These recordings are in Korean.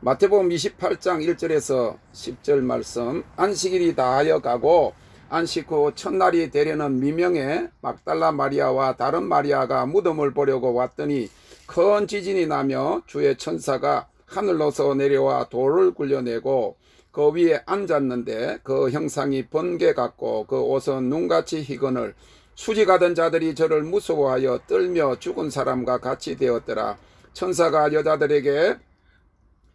마태복음 28장 1절에서 10절 말씀. 안식일이 다하여 가고 안식 후 첫날이 되려는 미명에 막달라 마리아와 다른 마리아가 무덤을 보려고 왔더니 큰 지진이 나며 주의 천사가 하늘로서 내려와 돌을 굴려내고 그 위에 앉았는데 그 형상이 번개 같고 그 옷은 눈같이 희건을 수직하던 자들이 저를 무서워하여 떨며 죽은 사람과 같이 되었더라. 천사가 여자들에게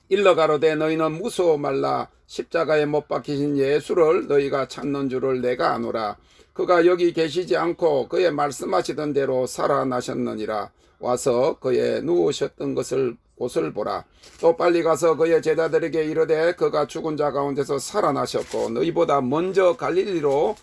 일러 가로되 너희는 무서워 말라. 십자가에 못 박히신 예수를 너희가 찾는 줄을 내가 아노라. 그가 여기 계시지 않고 그의 말씀하시던 대로 살아나셨느니라. 와서 그의 누우셨던 곳을 보라. 또 빨리 가서 그의 제자들에게 이르되 그가 죽은 자 가운데서 살아나셨고 너희보다 먼저 갈릴리로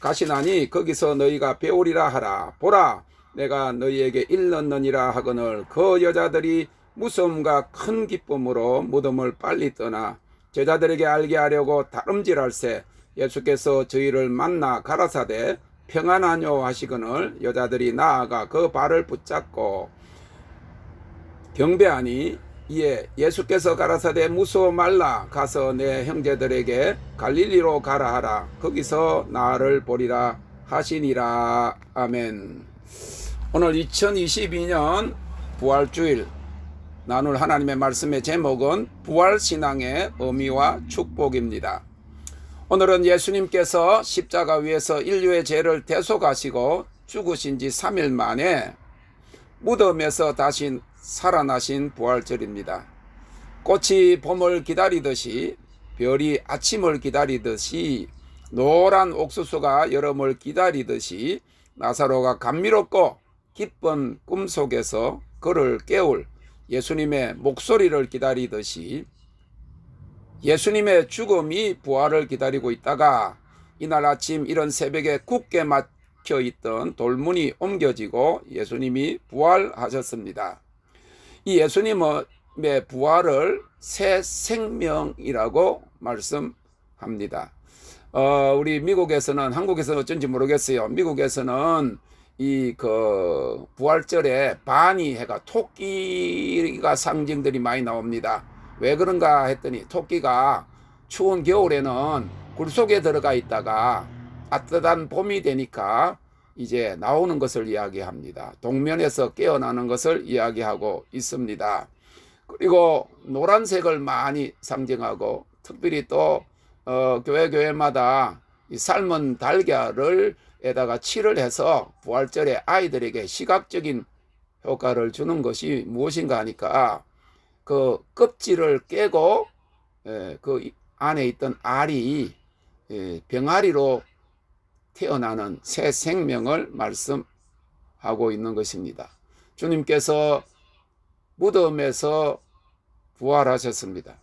가시나니 거기서 너희가 배우리라 하라. 보라, 내가 너희에게 일렀느니라 하거늘 그 여자들이 무서움과 큰 기쁨으로 무덤을 빨리 떠나 제자들에게 알게 하려고 다름질할새 예수께서 저희를 만나 가라사대 평안하뇨 하시거늘 여자들이 나아가 그 발을 붙잡고 경배하니 이에 예수께서 가라사대 무서워 말라. 가서 내 형제들에게 갈릴리로 가라 하라. 거기서 나를 보리라 하시니라. 아멘. 오늘 2022년 부활주일 나눌 하나님의 말씀의 제목은 부활신앙의 의미와 축복입니다. 오늘은 예수님께서 십자가 위에서 인류의 죄를 대속하시고 죽으신 지 3일 만에 무덤에서 다시 살아나신 부활절입니다. 꽃이 봄을 기다리듯이 별이 아침을 기다리듯이 노란 옥수수가 여름을 기다리듯이 나사로가 감미롭고 기쁜 꿈속에서 그를 깨울 예수님의 목소리를 기다리듯이 예수님의 죽음이 부활을 기다리고 있다가 이날 아침 이런 새벽에 굳게 막혀있던 돌문이 옮겨지고 예수님이 부활하셨습니다. 이 예수님의 부활을 새 생명이라고 말씀합니다. 우리 미국에서는, 한국에서는 어쩐지 모르겠어요. 미국에서는 이 부활절에 바니 해가 토끼가 상징들이 많이 나옵니다. 왜 그런가 했더니 토끼가 추운 겨울에는 굴 속에 들어가 있다가 따뜻한 봄이 되니까 이제 나오는 것을 이야기합니다. 동면에서 깨어나는 것을 이야기하고 있습니다. 그리고 노란색을 많이 상징하고 특별히 또 교회마다 이 삶은 달걀을 에다가 칠을 해서 부활절에 아이들에게 시각적인 효과를 주는 것이 무엇인가 하니까 그 껍질을 깨고 그 안에 있던 알이 병아리로 태어나는 새 생명을 말씀하고 있는 것입니다. 주님께서 무덤에서 부활하셨습니다.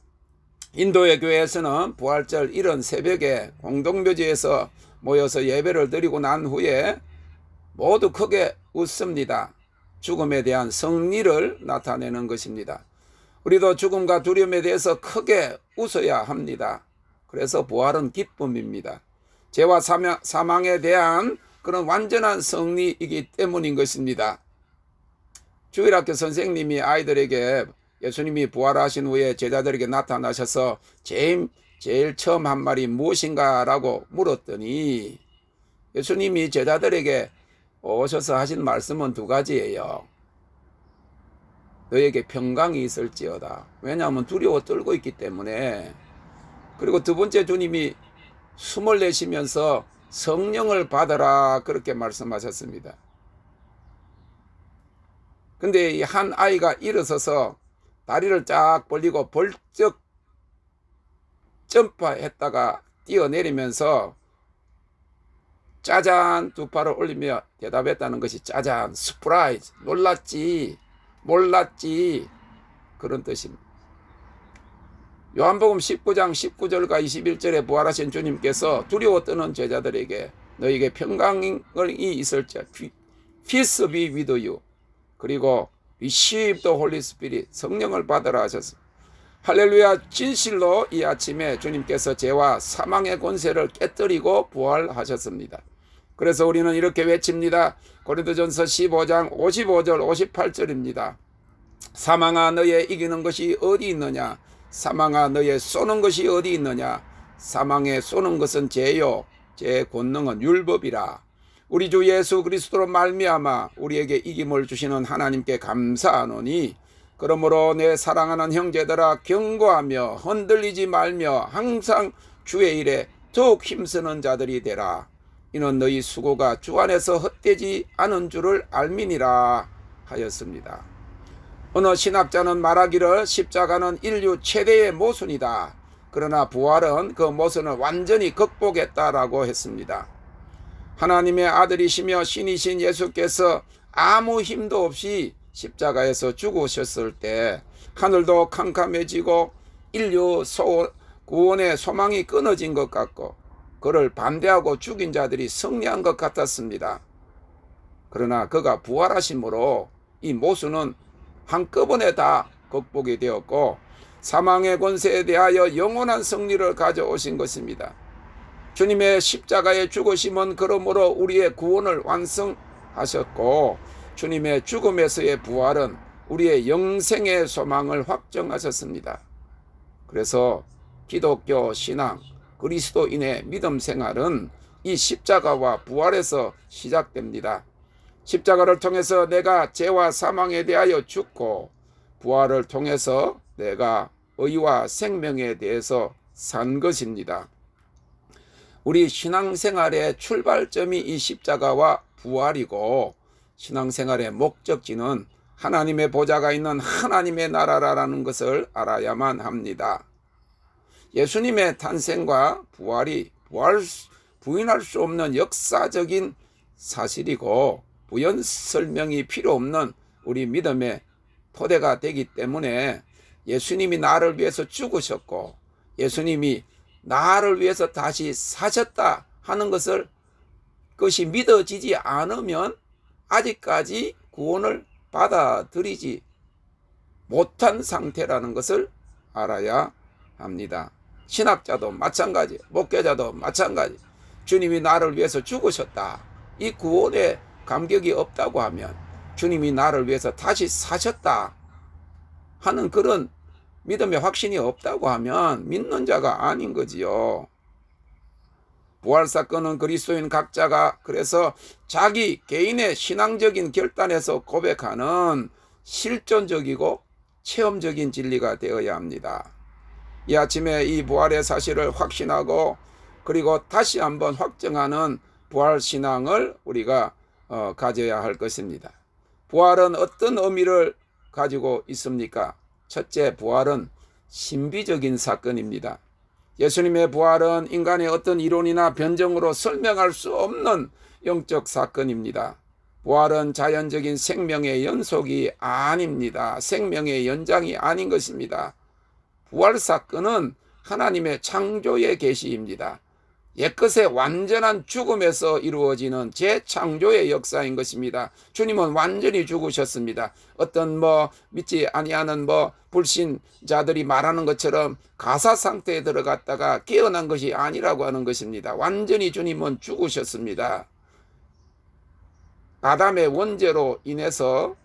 인도의 교회에서는 부활절 이른 새벽에 공동묘지에서 모여서 예배를 드리고 난 후에 모두 크게 웃습니다. 죽음에 대한 승리를 나타내는 것입니다. 우리도 죽음과 두려움에 대해서 크게 웃어야 합니다. 그래서 부활은 기쁨입니다. 죄와 사망에 대한 그런 완전한 승리이기 때문인 것입니다. 주일학교 선생님이 아이들에게 예수님이 부활하신 후에 제자들에게 나타나셔서 제일 처음 한 말이 무엇인가 라고 물었더니 예수님이 제자들에게 오셔서 하신 말씀은 두 가지예요. 너에게 평강이 있을지어다. 왜냐하면 두려워 떨고 있기 때문에. 그리고 두 번째 주님이 숨을 내쉬면서 성령을 받아라 그렇게 말씀하셨습니다. 근데 이 한 아이가 일어서서 다리를 쫙 벌리고 벌쩍 점프했다가 뛰어내리면서 짜잔 두 팔을 올리며 대답했다는 것이 짜잔 서프라이즈 놀랐지 몰랐지 그런 뜻입니다. 요한복음 19장 19절과 21절에 부활하신 주님께서 두려워 떠는 제자들에게 너에게 평강이 있을지 peace be with you 그리고 receive the Holy Spirit 성령을 받으라 하셨습니다. 할렐루야. 진실로 이 아침에 주님께서 죄와 사망의 권세를 깨뜨리고 부활하셨습니다. 그래서 우리는 이렇게 외칩니다. 고린도전서 15장 55절 58절입니다. 사망아 너의 이기는 것이 어디 있느냐? 사망아 너의 쏘는 것이 어디 있느냐? 사망에 쏘는 것은 죄요 제 권능은 율법이라. 우리 주 예수 그리스도로 말미암아 우리에게 이김을 주시는 하나님께 감사하노니 그러므로 내 사랑하는 형제들아 경고하며 흔들리지 말며 항상 주의 일에 더욱 힘쓰는 자들이 되라. 이는 너희 수고가 주 안에서 헛되지 않은 줄을 알미니라 하였습니다. 어느 신학자는 말하기를 십자가는 인류 최대의 모순이다. 그러나 부활은 그 모순을 완전히 극복했다라고 했습니다. 하나님의 아들이시며 신이신 예수께서 아무 힘도 없이 십자가에서 죽으셨을 때 하늘도 캄캄해지고 인류 구원의 소망이 끊어진 것 같고 그를 반대하고 죽인 자들이 승리한 것 같았습니다. 그러나 그가 부활하심으로 이 모순은 한꺼번에 다 극복이 되었고 사망의 권세에 대하여 영원한 승리를 가져오신 것입니다. 주님의 십자가의 죽으심은 그러므로 우리의 구원을 완성하셨고 주님의 죽음에서의 부활은 우리의 영생의 소망을 확정하셨습니다. 그래서 기독교 신앙, 그리스도인의 믿음 생활은 이 십자가와 부활에서 시작됩니다. 십자가를 통해서 내가 죄와 사망에 대하여 죽고 부활을 통해서 내가 의와 생명에 대해서 산 것입니다. 우리 신앙생활의 출발점이 이 십자가와 부활이고 신앙생활의 목적지는 하나님의 보좌가 있는 하나님의 나라라는 것을 알아야만 합니다. 예수님의 탄생과 부활이 부인할 수 없는 역사적인 사실이고 부연 설명이 필요 없는 우리 믿음의 토대가 되기 때문에 예수님이 나를 위해서 죽으셨고 예수님이 나를 위해서 다시 사셨다 하는 것이 믿어지지 않으면 아직까지 구원을 받아들이지 못한 상태라는 것을 알아야 합니다. 신학자도 마찬가지, 목회자도 마찬가지. 주님이 나를 위해서 죽으셨다. 이 구원에 감격이 없다고 하면 주님이 나를 위해서 다시 사셨다 하는 그런 믿음의 확신이 없다고 하면 믿는 자가 아닌 거지요. 부활사건은 그리스도인 각자가 그래서 자기 개인의 신앙적인 결단에서 고백하는 실존적이고 체험적인 진리가 되어야 합니다. 이 아침에 이 부활의 사실을 확신하고 그리고 다시 한번 확정하는 부활신앙을 우리가 가져야 할 것입니다. 부활은 어떤 의미를 가지고 있습니까? 첫째, 부활은 신비적인 사건입니다. 예수님의 부활은 인간의 어떤 이론이나 변정으로 설명할 수 없는 영적 사건입니다. 부활은 자연적인 생명의 연속이 아닙니다. 생명의 연장이 아닌 것입니다. 부활 사건은 하나님의 창조의 계시입니다. 옛것의 완전한 죽음에서 이루어지는 재창조의 역사인 것입니다. 주님은 완전히 죽으셨습니다. 어떤 믿지 아니하는 불신자들이 말하는 것처럼 가사 상태에 들어갔다가 깨어난 것이 아니라고 하는 것입니다. 완전히 주님은 죽으셨습니다. 아담의 원죄로 인해서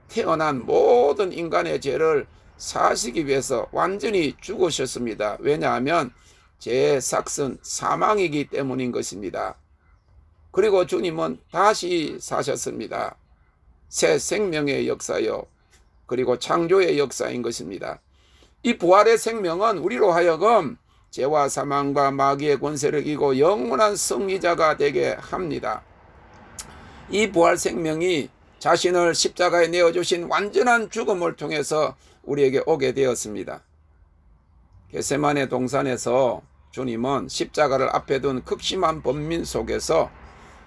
태어난 모든 인간의 죄를 사시기 위해서 완전히 죽으셨습니다. 왜냐하면 죄의 삭은 사망이기 때문인 것입니다. 그리고 주님은 다시 사셨습니다. 새 생명의 역사요. 그리고 창조의 역사인 것입니다. 이 부활의 생명은 우리로 하여금 죄와 사망과 마귀의 권세를 이기고 영원한 승리자가 되게 합니다. 이 부활 생명이 자신을 십자가에 내어주신 완전한 죽음을 통해서 우리에게 오게 되었습니다. 겟세마네 동산에서 주님은 십자가를 앞에 둔 극심한 번민 속에서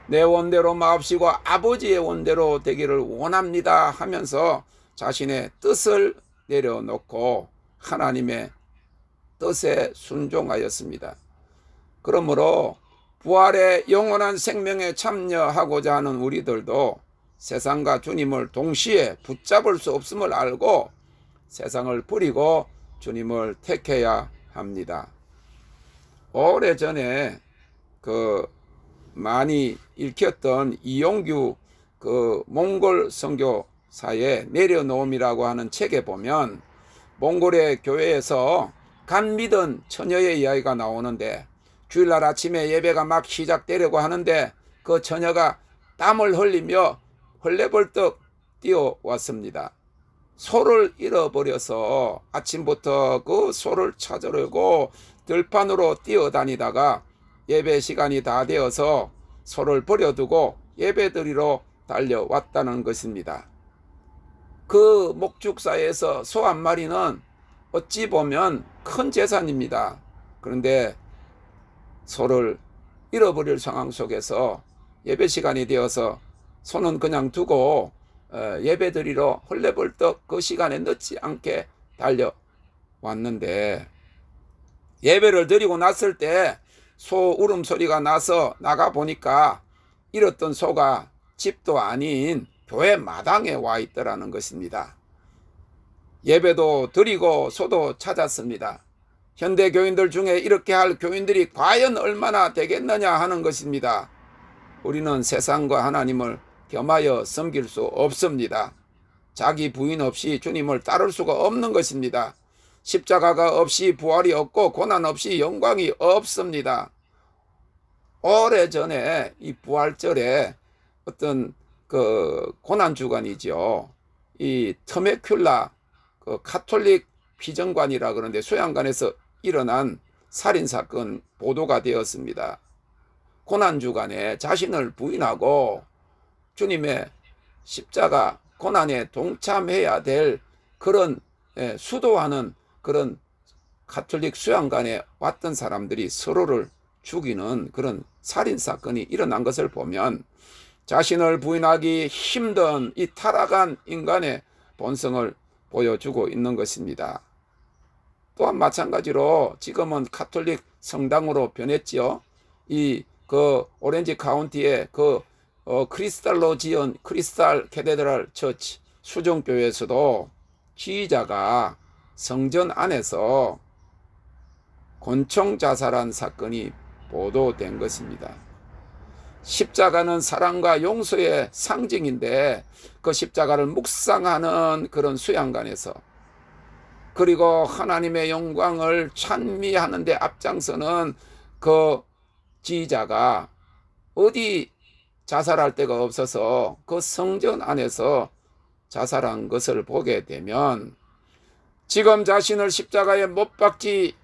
내 원대로 마옵시고 아버지의 원대로 되기를 원합니다 하면서 자신의 뜻을 내려놓고 하나님의 뜻에 순종하였습니다. 그러므로 부활의 영원한 생명에 참여하고자 하는 우리들도 세상과 주님을 동시에 붙잡을 수 없음을 알고 세상을 버리고 주님을 택해야 합니다. 오래전에 많이 읽혔던 이용규 몽골 선교 사에 내려놓음이라고 하는 책에 보면 몽골의 교회에서 간 믿은 처녀의 이야기가 나오는데, 주일날 아침에 예배가 막 시작되려고 하는데 그 처녀가 땀을 흘리며 헐레벌떡 뛰어왔습니다. 소를 잃어버려서 아침부터 그 소를 찾으려고 들판으로 뛰어다니다가 예배 시간이 다 되어서 소를 버려두고 예배드리러 달려왔다는 것입니다. 그 목축사에서 소 한 마리는 어찌 보면 큰 재산입니다. 그런데 소를 잃어버릴 상황 속에서 예배 시간이 되어서 소는 그냥 두고 예배드리러 헐레벌떡 그 시간에 늦지 않게 달려왔는데, 예배를 드리고 났을 때 소 울음소리가 나서 나가보니까 잃었던 소가 집도 아닌 교회 마당에 와 있더라는 것입니다. 예배도 드리고 소도 찾았습니다. 현대 교인들 중에 이렇게 할 교인들이 과연 얼마나 되겠느냐 하는 것입니다. 우리는 세상과 하나님을 겸하여 섬길 수 없습니다. 자기 부인 없이 주님을 따를 수가 없는 것입니다. 십자가가 없이 부활이 없고 고난 없이 영광이 없습니다. 오래전에 이 부활절에 어떤 그 고난 주간이죠. 이 터메큘라 그 가톨릭 비정관이라 그러는데 수양관에서 일어난 살인사건 보도가 되었습니다. 고난 주간에 자신을 부인하고 주님의 십자가 고난에 동참해야 될 그런 수도하는 그런 가톨릭 수양관에 왔던 사람들이 서로를 죽이는 그런 살인사건이 일어난 것을 보면 자신을 부인하기 힘든 이 타락한 인간의 본성을 보여주고 있는 것입니다. 또한 마찬가지로 지금은 가톨릭 성당으로 변했지요. 이 그 오렌지 카운티의 그 크리스탈로 지은 크리스탈 캐데드랄 처치 수정교회에서도 지휘자가 성전 안에서 권총 자살한 사건이 보도된 것입니다. 십자가는 사랑과 용서의 상징인데 그 십자가를 묵상하는 그런 수양관에서, 그리고 하나님의 영광을 찬미하는 데 앞장서는 그 지휘자가 어디 자살할 데가 없어서 그 성전 안에서 자살한 것을 보게 되면, 지금 자신을 십자가에 못 박지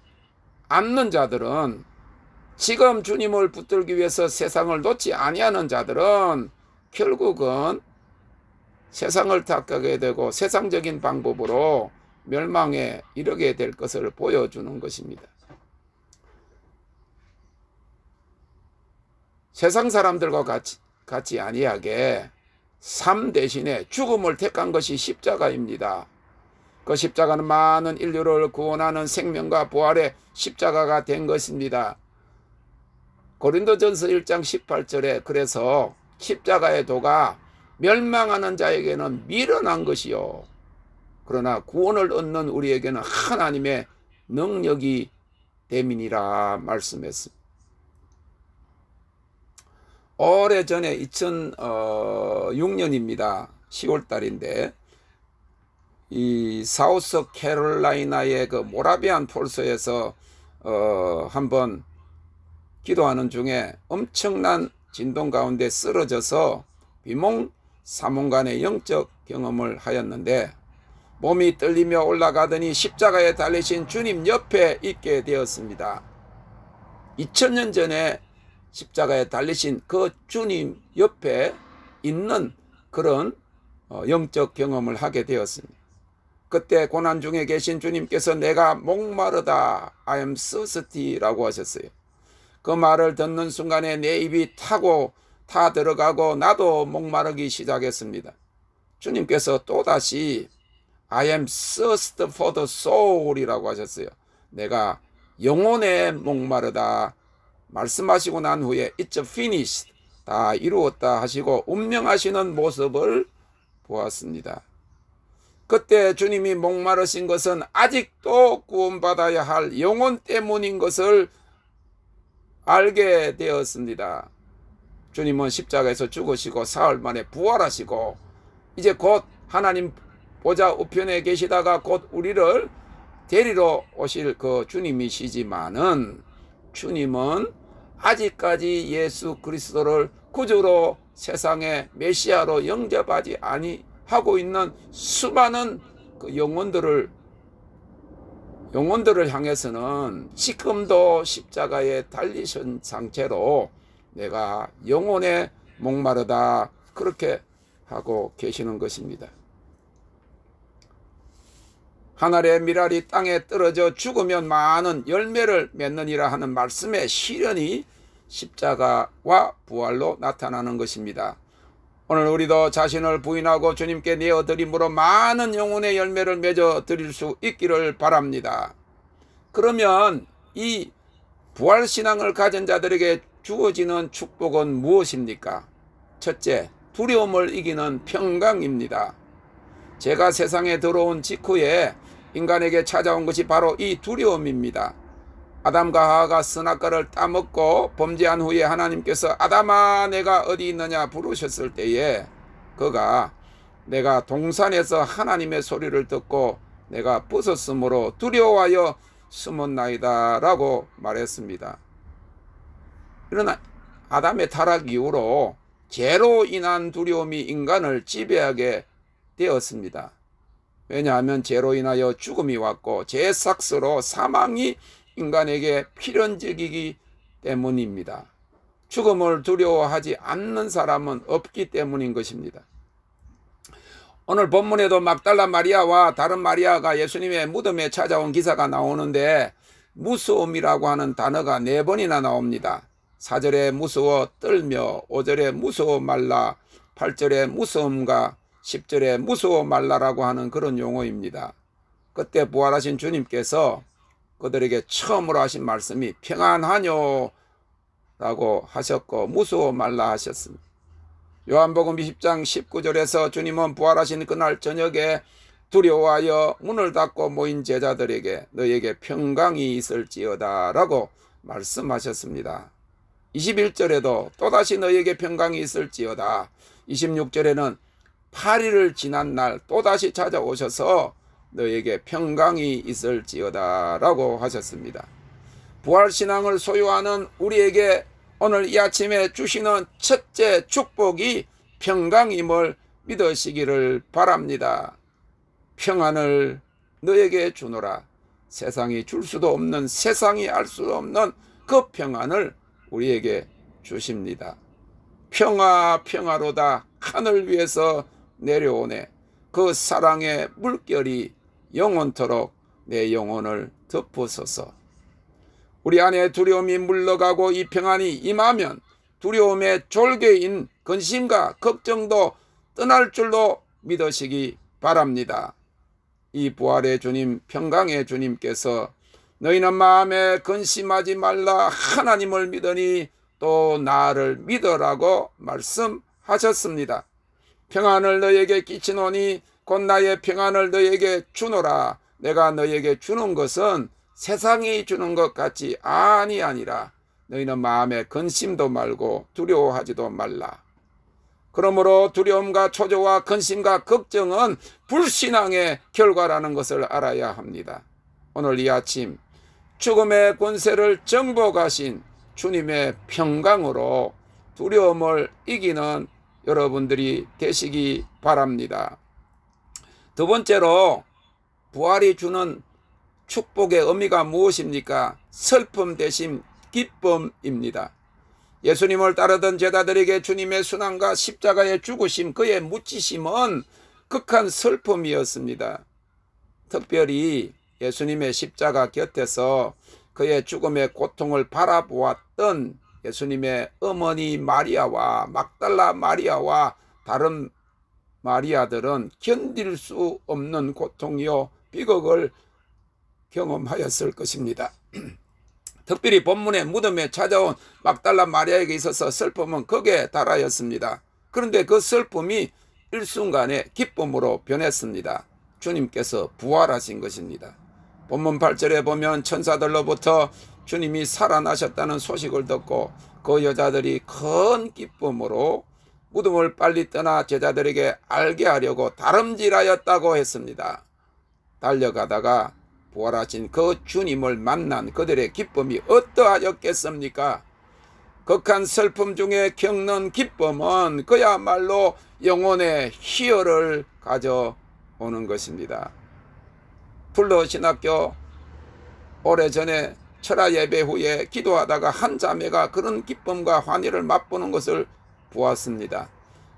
않는 자들은, 지금 주님을 붙들기 위해서 세상을 놓지 아니하는 자들은 결국은 세상을 탓하게 되고 세상적인 방법으로 멸망에 이르게 될 것을 보여주는 것입니다. 세상 사람들과 같이 아니하게 삶 대신에 죽음을 택한 것이 십자가입니다. 그 십자가는 많은 인류를 구원하는 생명과 부활의 십자가가 된 것입니다. 고린도전서 1장 18절에 그래서 십자가의 도가 멸망하는 자에게는 미련한 것이요, 그러나 구원을 얻는 우리에게는 하나님의 능력이 됨이니라 말씀했습니다. 오래전에 2006년입니다. 10월달인데 이 사우스 캐롤라이나의 그 모라비안 폴스에서 한번 기도하는 중에 엄청난 진동 가운데 쓰러져서 비몽사몽간의 영적 경험을 하였는데, 몸이 떨리며 올라가더니 십자가에 달리신 주님 옆에 있게 되었습니다. 2000년 전에 십자가에 달리신 그 주님 옆에 있는 그런 영적 경험을 하게 되었습니다. 그때 고난 중에 계신 주님께서 내가 목마르다 I am thirsty라고 하셨어요. 그 말을 듣는 순간에 내 입이 타 들어가고 나도 목마르기 시작했습니다. 주님께서 또다시 I am thirst for the soul이라고 하셨어요. 내가 영혼에 목마르다 말씀하시고 난 후에 It's finished, 다 이루었다 하시고 운명하시는 모습을 보았습니다. 그때 주님이 목마르신 것은 아직도 구원받아야 할 영혼 때문인 것을 알게 되었습니다. 주님은 십자가에서 죽으시고 사흘 만에 부활하시고 이제 곧 하나님 보좌 우편에 계시다가 곧 우리를 데리러 오실 그 주님이시지만은, 주님은 아직까지 예수 그리스도를 구주로 세상의 메시아로 영접하지 아니하고 있는 수많은 그 영혼들을 향해서는 지금도 십자가에 달리신 상태로 내가 영혼에 목마르다, 그렇게 하고 계시는 것입니다. 하늘의 밀알이 땅에 떨어져 죽으면 많은 열매를 맺느니라 하는 말씀의 실현이 십자가와 부활로 나타나는 것입니다. 오늘 우리도 자신을 부인하고 주님께 내어드림으로 많은 영혼의 열매를 맺어 드릴 수 있기를 바랍니다. 그러면 이 부활신앙을 가진 자들에게 주어지는 축복은 무엇입니까? 첫째, 두려움을 이기는 평강입니다. 제가 세상에 들어온 직후에 인간에게 찾아온 것이 바로 이 두려움입니다. 아담과 하와가 선악과를 따먹고 범죄한 후에 하나님께서 아담아 내가 어디 있느냐 부르셨을 때에 그가 내가 동산에서 하나님의 소리를 듣고 내가 벗었으므로 두려워하여 숨었나이다 라고 말했습니다. 그러나 아담의 타락 이후로 죄로 인한 두려움이 인간을 지배하게 되었습니다. 왜냐하면 죄로 인하여 죽음이 왔고 죄 삭스로 사망이 인간에게 필연적이기 때문입니다. 죽음을 두려워하지 않는 사람은 없기 때문인 것입니다. 오늘 본문에도 막달라 마리아와 다른 마리아가 예수님의 무덤에 찾아온 기사가 나오는데 무서움이라고 하는 단어가 4번이나 나옵니다. 4절에 무서워 떨며, 5절에 무서워 말라, 8절에 무서움과 10절에 무서워 말라라고 하는 그런 용어입니다. 그때 부활하신 주님께서 그들에게 처음으로 하신 말씀이 평안하뇨 라고 하셨고 무서워 말라 하셨습니다. 요한복음 20장 19절에서 주님은 부활하신 그날 저녁에 두려워하여 문을 닫고 모인 제자들에게 너에게 평강이 있을지어다 라고 말씀하셨습니다. 21절에도 또다시 너에게 평강이 있을지어다. 26절에는 8일을 지난 날 또다시 찾아오셔서 너에게 평강이 있을지어다 라고 하셨습니다. 부활신앙을 소유하는 우리에게 오늘 이 아침에 주시는 첫째 축복이 평강임을 믿으시기를 바랍니다. 평안을 너에게 주노라. 세상이 줄 수도 없는, 세상이 알 수도 없는 그 평안을 우리에게 주십니다. 평화 평화로다 하늘 위에서 내려오네. 그 사랑의 물결이 영원토록 내 영혼을 덮으소서. 우리 안에 두려움이 물러가고 이 평안이 임하면 두려움의 졸개인 근심과 걱정도 떠날 줄로 믿으시기 바랍니다. 이 부활의 주님, 평강의 주님께서 너희는 마음에 근심하지 말라 하나님을 믿으니 또 나를 믿으라고 말씀하셨습니다. 평안을 너에게 끼치노니 곧 나의 평안을 너에게 주노라. 내가 너에게 주는 것은 세상이 주는 것 같이 아니라 너희는 마음에 근심도 말고 두려워하지도 말라. 그러므로 두려움과 초조와 근심과 걱정은 불신앙의 결과라는 것을 알아야 합니다. 오늘 이 아침 죽음의 권세를 정복하신 주님의 평강으로 두려움을 이기는 여러분들이 되시기 바랍니다. 두 번째로 부활이 주는 축복의 의미가 무엇입니까? 슬픔 대신 기쁨입니다. 예수님을 따르던 제자들에게 주님의 순환과 십자가의 죽으심, 그의 묻히심은 극한 슬픔이었습니다. 특별히 예수님의 십자가 곁에서 그의 죽음의 고통을 바라보았던 예수님의 어머니 마리아와 막달라 마리아와 다른 마리아들은 견딜 수 없는 고통이요 비극을 경험하였을 것입니다. 특별히 본문의 무덤에 찾아온 막달라 마리아에게 있어서 슬픔은 극에 달하였습니다. 그런데 그 슬픔이 일순간에 기쁨으로 변했습니다. 주님께서 부활하신 것입니다. 본문 8절에 보면 천사들로부터 주님이 살아나셨다는 소식을 듣고 그 여자들이 큰 기쁨으로 무덤을 빨리 떠나 제자들에게 알게 하려고 다름질하였다고 했습니다. 달려가다가 부활하신 그 주님을 만난 그들의 기쁨이 어떠하였겠습니까? 극한 슬픔 중에 겪는 기쁨은 그야말로 영혼의 희열을 가져오는 것입니다. 풀로 신학교 오래전에 철야 예배 후에 기도하다가 한 자매가 그런 기쁨과 환희를 맛보는 것을 보았습니다.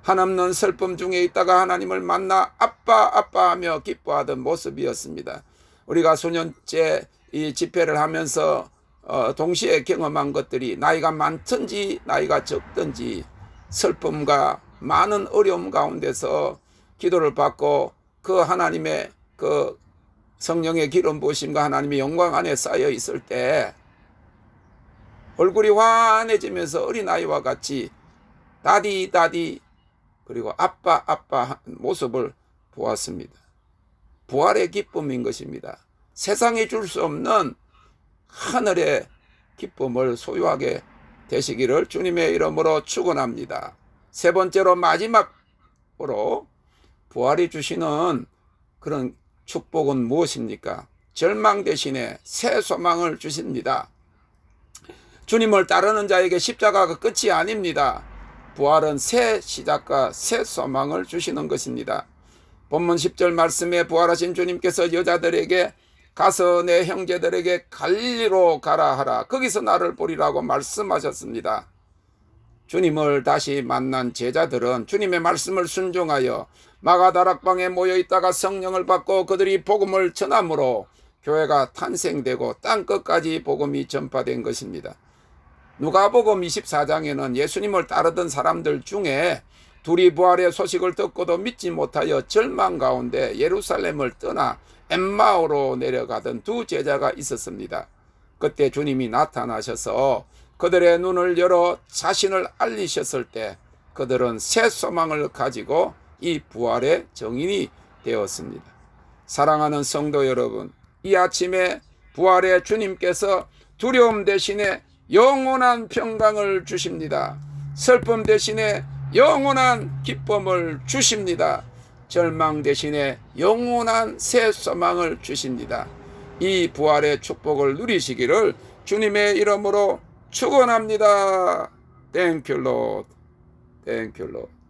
한없는 슬픔 중에 있다가 하나님을 만나 아빠 아빠 하며 기뻐하던 모습이었습니다. 우리가 수년째 이 집회를 하면서 동시에 경험한 것들이 나이가 많든지 나이가 적든지 슬픔과 많은 어려움 가운데서 기도를 받고 그 하나님의 그 성령의 기름 부으심과 하나님의 영광 안에 쌓여 있을 때 얼굴이 환해지면서 어린아이와 같이 다디 다디 그리고 아빠 아빠 모습을 보았습니다. 부활의 기쁨인 것입니다. 세상에 줄 수 없는 하늘의 기쁨을 소유하게 되시기를 주님의 이름으로 축원합니다. 세 번째로 마지막으로 부활이 주시는 그런 축복은 무엇입니까? 절망 대신에 새 소망을 주십니다. 주님을 따르는 자에게 십자가가 끝이 아닙니다. 부활은 새 시작과 새 소망을 주시는 것입니다. 본문 10절 말씀에 부활하신 주님께서 여자들에게 가서 내 형제들에게 갈릴리로 가라 하라. 거기서 나를 보리라고 말씀하셨습니다. 주님을 다시 만난 제자들은 주님의 말씀을 순종하여 마가다락방에 모여 있다가 성령을 받고 그들이 복음을 전함으로 교회가 탄생되고 땅끝까지 복음이 전파된 것입니다. 누가복음 24장에는 예수님을 따르던 사람들 중에 둘이 부활의 소식을 듣고도 믿지 못하여 절망 가운데 예루살렘을 떠나 엠마오로 내려가던 두 제자가 있었습니다. 그때 주님이 나타나셔서 그들의 눈을 열어 자신을 알리셨을 때 그들은 새 소망을 가지고 이 부활의 정인이 되었습니다. 사랑하는 성도 여러분, 이 아침에 부활의 주님께서 두려움 대신에 영원한 평강을 주십니다. 슬픔 대신에 영원한 기쁨을 주십니다. 절망 대신에 영원한 새 소망을 주십니다. 이 부활의 축복을 누리시기를 주님의 이름으로 축원합니다. Thank you, Lord. Thank you, Lord.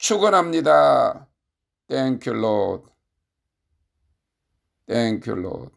축원합니다. Thank you, Lord. Thank you, Lord.